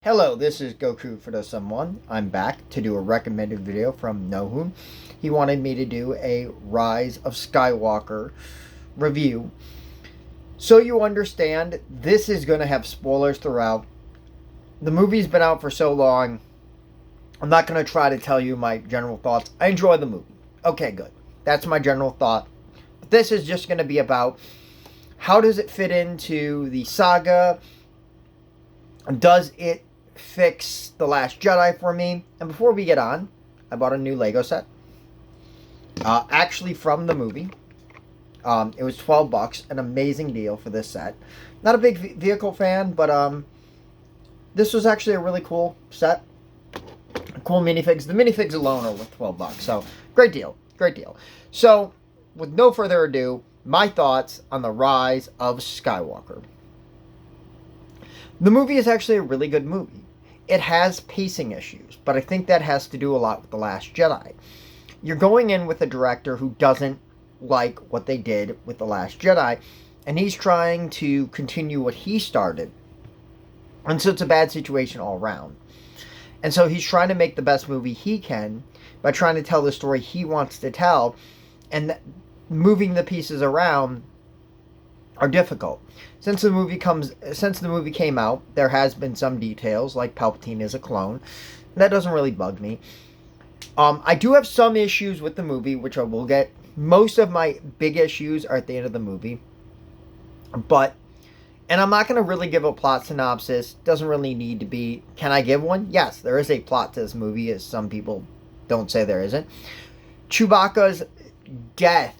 Hello, this is Goku for the Someone. I'm back to do a recommended video from Nohun. He wanted me to do a Rise of Skywalker review. So you understand, this is going to have spoilers throughout. The movie's been out for so long, I'm not going to try to tell you my general thoughts. I enjoy the movie. Okay, good. That's my general thought. But this is just going to be about how does it fit into the saga? Does it fix The Last Jedi for me? And before we get on, I bought a new Lego set. Actually from the movie. It was $12, an amazing deal for this set. Not a big vehicle fan, but this was actually a really cool set. Cool minifigs. The minifigs alone are worth $12, so great deal, great deal. So, with no further ado, my thoughts on the Rise of Skywalker. The movie is actually a really good movie. It has pacing issues, but I think that has to do a lot with The Last Jedi. You're going in with a director who doesn't like what they did with The Last Jedi, and he's trying to continue what he started. And so it's a bad situation all around. And so he's trying to make the best movie he can by trying to tell the story he wants to tell, and moving the pieces around are difficult. Since the movie came out, there has been some details, like Palpatine is a clone. That doesn't really bug me. I do have some issues with the movie, which I will get. Most of my big issues are at the end of the movie. And I'm not going to really give a plot synopsis. Doesn't really need to be. Can I give one? Yes, there is a plot to this movie, as some people don't say there isn't. Chewbacca's death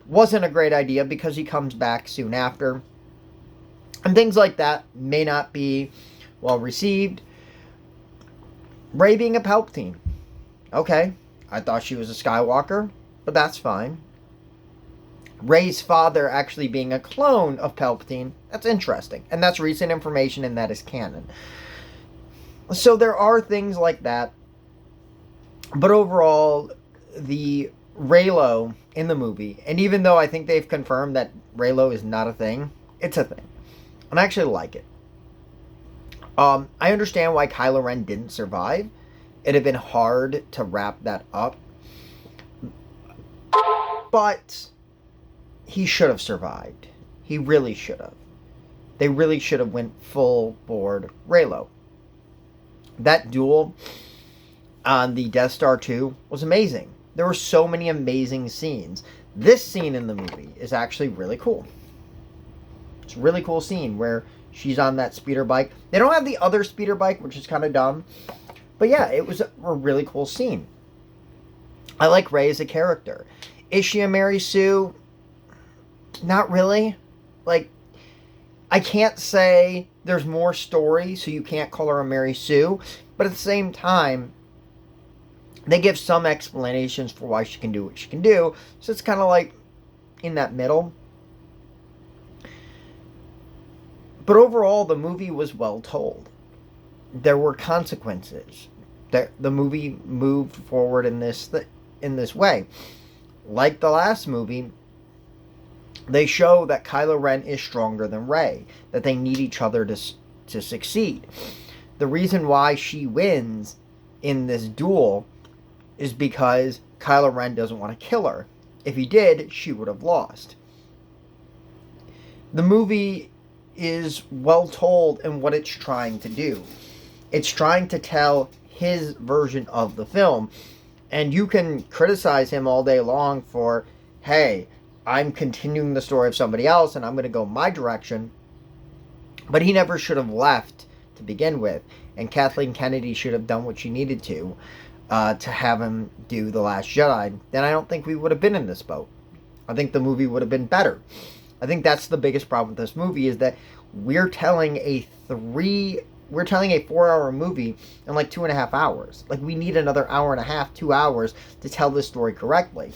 wasn't a great idea because he comes back soon after. And things like that may not be well received. Rey being a Palpatine. Okay, I thought she was a Skywalker, but that's fine. Rey's father actually being a clone of Palpatine, that's interesting. And that's recent information, and that is canon. So there are things like that. But overall, the Reylo in the movie, and even though I think they've confirmed that Reylo is not a thing, it's a thing. And I actually like it. I understand why Kylo Ren didn't survive. It'd have been hard to wrap that up. But he should have survived. He really should have. They really should have went full board Reylo. That duel on the Death Star 2 was amazing. There were so many amazing scenes. This scene in the movie is actually really cool. It's a really cool scene where she's on that speeder bike. They don't have the other speeder bike, which is kind of dumb. But yeah, it was a really cool scene. I like Rey as a character. Is she a Mary Sue? Not really. Like, I can't say there's more story, so you can't call her a Mary Sue. But at the same time, they give some explanations for why she can do what she can do. So it's kind of like in that middle. But overall, the movie was well told. There were consequences. The movie moved forward in this way. Like the last movie, they show that Kylo Ren is stronger than Rey. That they need each other to succeed. The reason why she wins in this duel is because Kylo Ren doesn't want to kill her. If he did, she would have lost. The movie is well told in what it's trying to do. It's trying to tell his version of the film. And you can criticize him all day long for, hey, I'm continuing the story of somebody else and I'm going to go my direction. But he never should have left to begin with. And Kathleen Kennedy should have done what she needed to have him do The Last Jedi. Then I don't think we would have been in this boat. I think the movie would have been better. I think that's the biggest problem with this movie, is that we're telling a 4-hour movie in like 2.5 hours. Like, we need another hour and a half, 2 hours to tell this story correctly.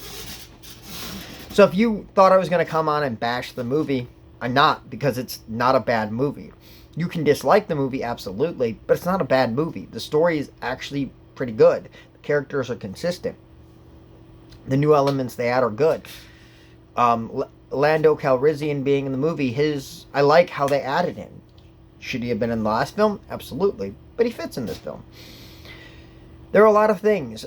So if you thought I was going to come on and bash the movie, I'm not, because it's not a bad movie. You can dislike the movie, absolutely, but it's not a bad movie. The story is actually pretty good. The characters are consistent. The new elements they add are good. Lando Calrissian being in the movie, I like how they added him. Should he have been in the last film? Absolutely. But he fits in this film. There are a lot of things.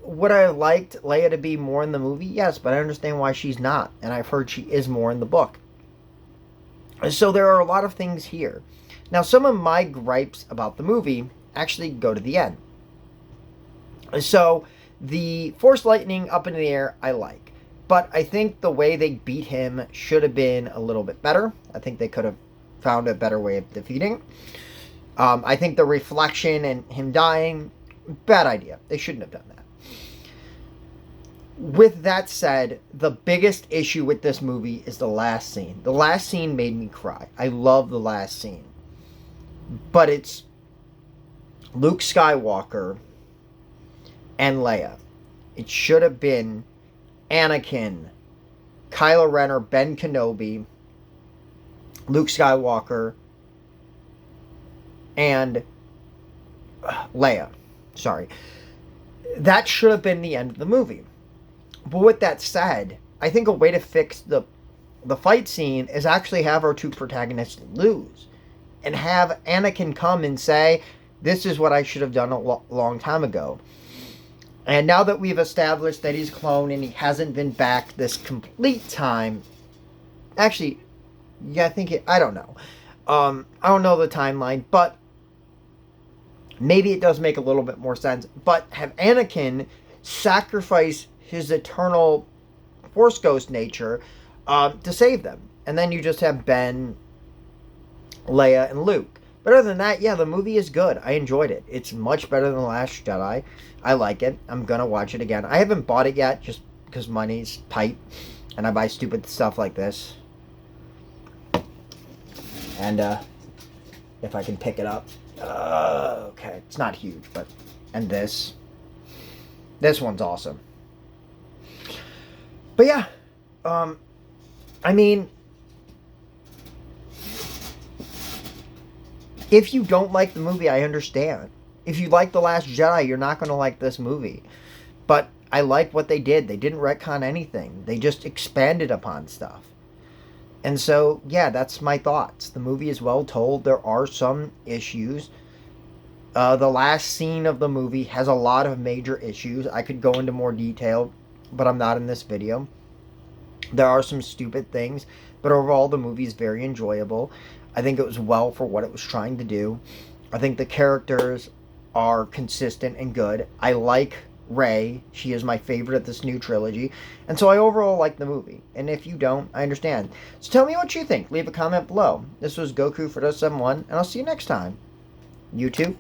Would I have liked Leia to be more in the movie? Yes, but I understand why she's not. And I've heard she is more in the book. So there are a lot of things here. Now, some of my gripes about the movie actually go to the end. So the Force lightning up in the air, I like. But I think the way they beat him should have been a little bit better. I think they could have found a better way of defeating. I think the reflection and him dying, bad idea. They shouldn't have done that. With that said, the biggest issue with this movie is the last scene. The last scene made me cry. I love the last scene. But it's Luke Skywalker and Leia. It should have been Anakin, Kylo Ren or Ben Kenobi, Luke Skywalker, and Leia. Sorry. That should have been the end of the movie. But with that said, I think a way to fix the fight scene is actually have our two protagonists lose. And have Anakin come and say, this is what I should have done a long time ago. And now that we've established that he's a clone and he hasn't been back this complete time. Actually, yeah, I don't know. I don't know the timeline, but maybe it does make a little bit more sense. But have Anakin sacrifice his eternal Force Ghost nature to save them. And then you just have Ben, Leia, and Luke. But other than that, yeah, the movie is good. I enjoyed it. It's much better than The Last Jedi. I like it. I'm going to watch it again. I haven't bought it yet just because money's tight. And I buy stupid stuff like this. And if I can pick it up. Okay, it's not huge, but... And this. This one's awesome. But yeah, I mean, if you don't like the movie, I understand. If you like The Last Jedi, you're not going to like this movie. But I like what they did. They didn't retcon anything. They just expanded upon stuff. And so, yeah, that's my thoughts. The movie is well told. There are some issues. The last scene of the movie has a lot of major issues. I could go into more detail, but I'm not in this video. There are some stupid things, but overall the movie is very enjoyable. I think it was well for what it was trying to do. I think the characters are consistent and good. I like Rey. She is my favorite of this new trilogy. And so I overall like the movie. And if you don't, I understand. So tell me what you think. Leave a comment below. This was Goku for 71, and I'll see you next time. YouTube.